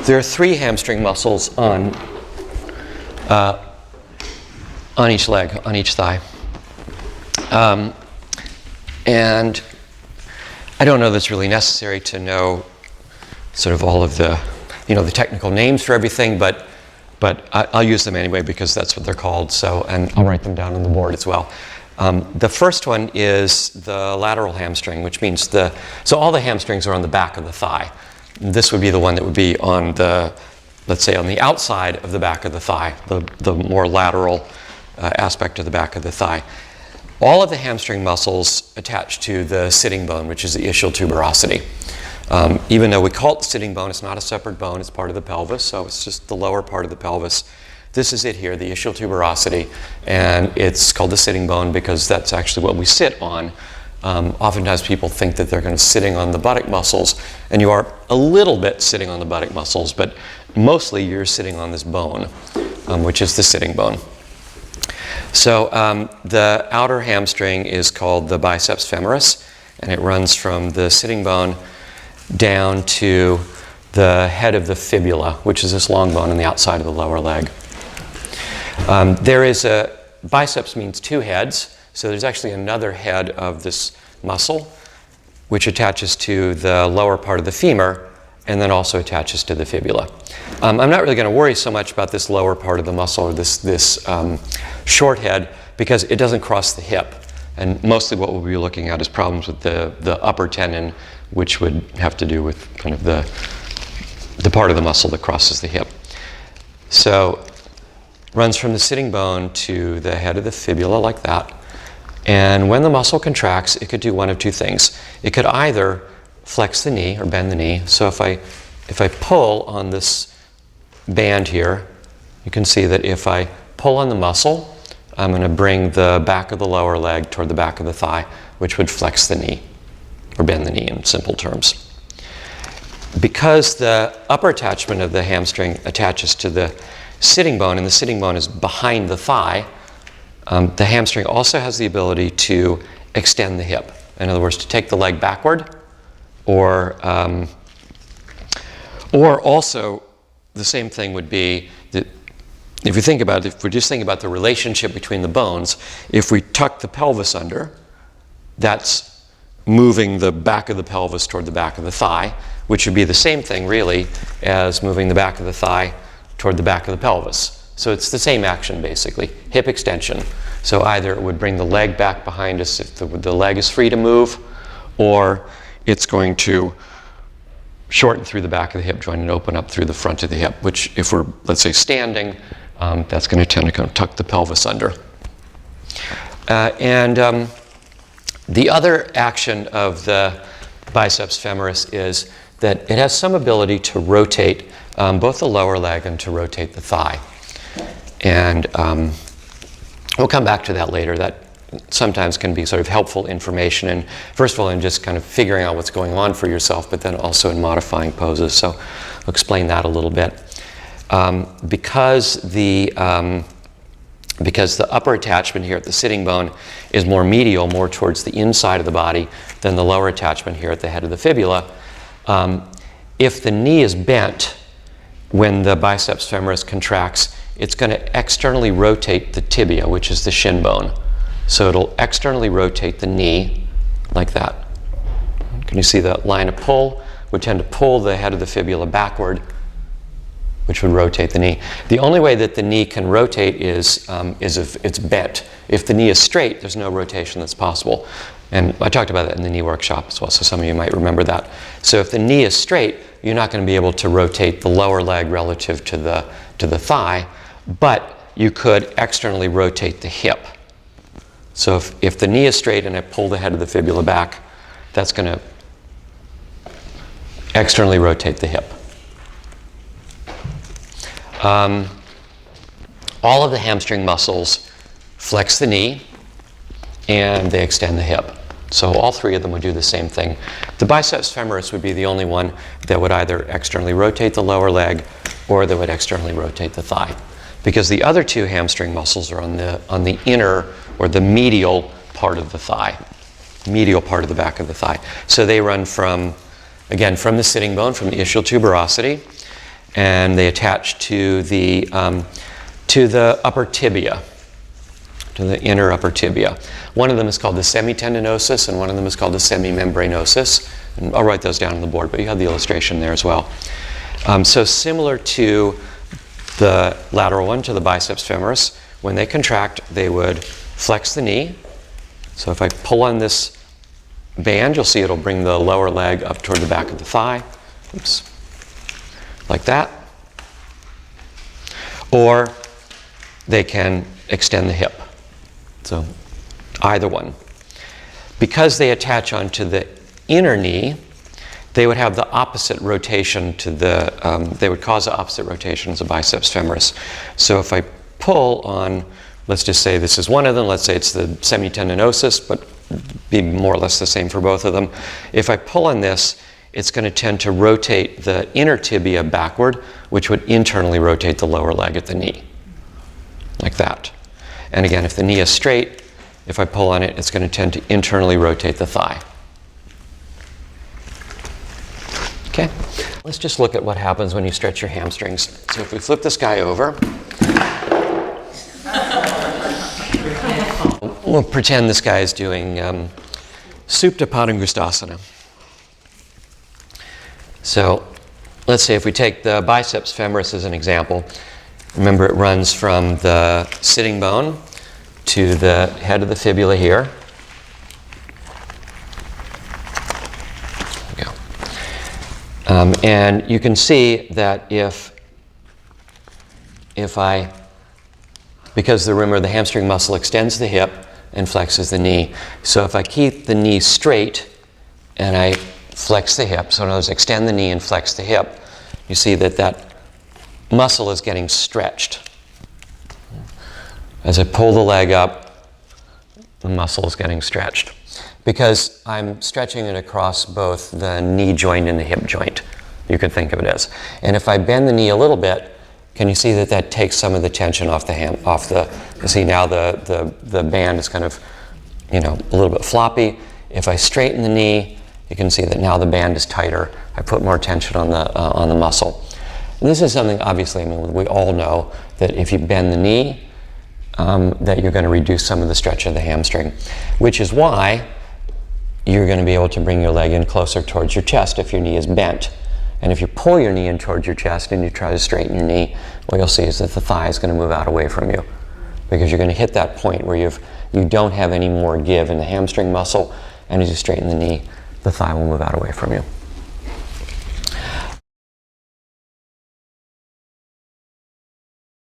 There are 3 hamstring muscles on each leg, on each thigh. And I don't know that it's really necessary to know sort of all of the, the technical names for everything, but I'll use them anyway because that's what they're called. So, and I'll write them down on the board as well. The first one is the lateral hamstring, which means so all the hamstrings are on the back of the thigh. This would be the one that would be on let's say on the outside of the back of the thigh, the more lateral aspect of the back of the thigh. All of the hamstring muscles attach to the sitting bone, which is the ischial tuberosity. Even though we call it the sitting bone, it's not a separate bone, it's part of the pelvis, so it's just the lower part of the pelvis. This is it here, the ischial tuberosity, and it's called the sitting bone because that's actually what we sit on. Oftentimes people think that they're sitting on the buttock muscles, and you are a little bit sitting on the buttock muscles, but mostly you're sitting on this bone, which is the sitting bone. So the outer hamstring is called the biceps femoris, and it runs from the sitting bone down to the head of the fibula, which is this long bone on the outside of the lower leg. Biceps means 2 heads, so there's actually another head of this muscle, which attaches to the lower part of the femur, and then also attaches to the fibula. I'm not really going to worry so much about this lower part of the muscle, or this short head, because it doesn't cross the hip. And mostly what we'll be looking at is problems with the upper tendon, which would have to do with kind of the part of the muscle that crosses the hip. So runs from the sitting bone to the head of the fibula like that. And when the muscle contracts, it could do one of 2 things. It could either flex the knee or bend the knee. So if I pull on this band here, you can see that if I pull on the muscle, I'm going to bring the back of the lower leg toward the back of the thigh, which would flex the knee, or bend the knee in simple terms. Because the upper attachment of the hamstring attaches to the sitting bone, and the sitting bone is behind the thigh, the hamstring also has the ability to extend the hip. In other words, to take the leg backward, or also the same thing would be that if we're just thinking about the relationship between the bones, if we tuck the pelvis under, that's moving the back of the pelvis toward the back of the thigh, which would be the same thing really as moving the back of the thigh toward the back of the pelvis. So it's the same action basically, hip extension. So either it would bring the leg back behind us if the leg is free to move, or it's going to shorten through the back of the hip joint and open up through the front of the hip, which if we're, let's say, standing, that's going to tend to kind of tuck the pelvis under. The other action of the biceps femoris is that it has some ability to rotate both the lower leg and to rotate the thigh. And we'll come back to that later. That sometimes can be sort of helpful information, and first of all in just kind of figuring out what's going on for yourself, but then also in modifying poses. So I'll explain that a little bit. Because the upper attachment here at the sitting bone is more medial, more towards the inside of the body than the lower attachment here at the head of the fibula, if the knee is bent when the biceps femoris contracts, it's going to externally rotate the tibia, which is the shin bone. So it'll externally rotate the knee like that. Can you see the line of pull? Would tend to pull the head of the fibula backward, which would rotate the knee. The only way that the knee can rotate is if it's bent. If the knee is straight, there's no rotation that's possible. And I talked about that in the knee workshop as well, so some of you might remember that. So if the knee is straight, you're not going to be able to rotate the lower leg relative to the thigh, but you could externally rotate the hip. So if the knee is straight and I pull the head of the fibula back, that's going to externally rotate the hip. All of the hamstring muscles flex the knee and they extend the hip. So all 3 of them would do the same thing. The biceps femoris would be the only one that would either externally rotate the lower leg or that would externally rotate the thigh, because the other 2 hamstring muscles are on the inner or the medial part of the thigh, medial part of the back of the thigh. So they run from the sitting bone, from the ischial tuberosity, and they attach to the upper tibia, to the inner upper tibia. One of them is called the semitendinosus, and one of them is called the semimembranosus. And I'll write those down on the board, but you have the illustration there as well. So similar to the lateral one, to the biceps femoris, when they contract, they would flex the knee. So if I pull on this band, you'll see it'll bring the lower leg up toward the back of the thigh. Oops. Like that. Or they can extend the hip. So either one. Because they attach onto the inner knee, they would have the opposite rotation to the, they would cause the opposite rotation as the biceps femoris. So if I pull on, let's just say this is one of them, let's say it's the semitendinosus, but be more or less the same for both of them. If I pull on this, it's going to tend to rotate the inner tibia backward, which would internally rotate the lower leg at the knee, like that. And again, if the knee is straight, if I pull on it, it's going to tend to internally rotate the thigh. Okay, let's just look at what happens when you stretch your hamstrings. So if we flip this guy over, we'll pretend this guy is doing Supta Padangusthasana. So let's say if we take the biceps femoris as an example, remember it runs from the sitting bone to the head of the fibula here. There we go. And you can see that because the hamstring muscle extends the hip and flexes the knee. So if I keep the knee straight and I flex the hip, so in other words, extend the knee and flex the hip, you see that that muscle is getting stretched. As I pull the leg up, the muscle is getting stretched. Because I'm stretching it across both the knee joint and the hip joint, you could think of it as. And if I bend the knee a little bit, can you see that that takes some of the tension off the you see now the band is kind of, a little bit floppy. If I straighten the knee, you can see that now the band is tighter. I put more tension on the muscle. And this is something, obviously, we all know that if you bend the knee, that you're going to reduce some of the stretch of the hamstring, which is why you're going to be able to bring your leg in closer towards your chest if your knee is bent. And if you pull your knee in towards your chest and you try to straighten your knee, what you'll see is that the thigh is going to move out away from you, because you're going to hit that point where you don't have any more give in the hamstring muscle, and as you straighten the knee, the thigh will move out away from you.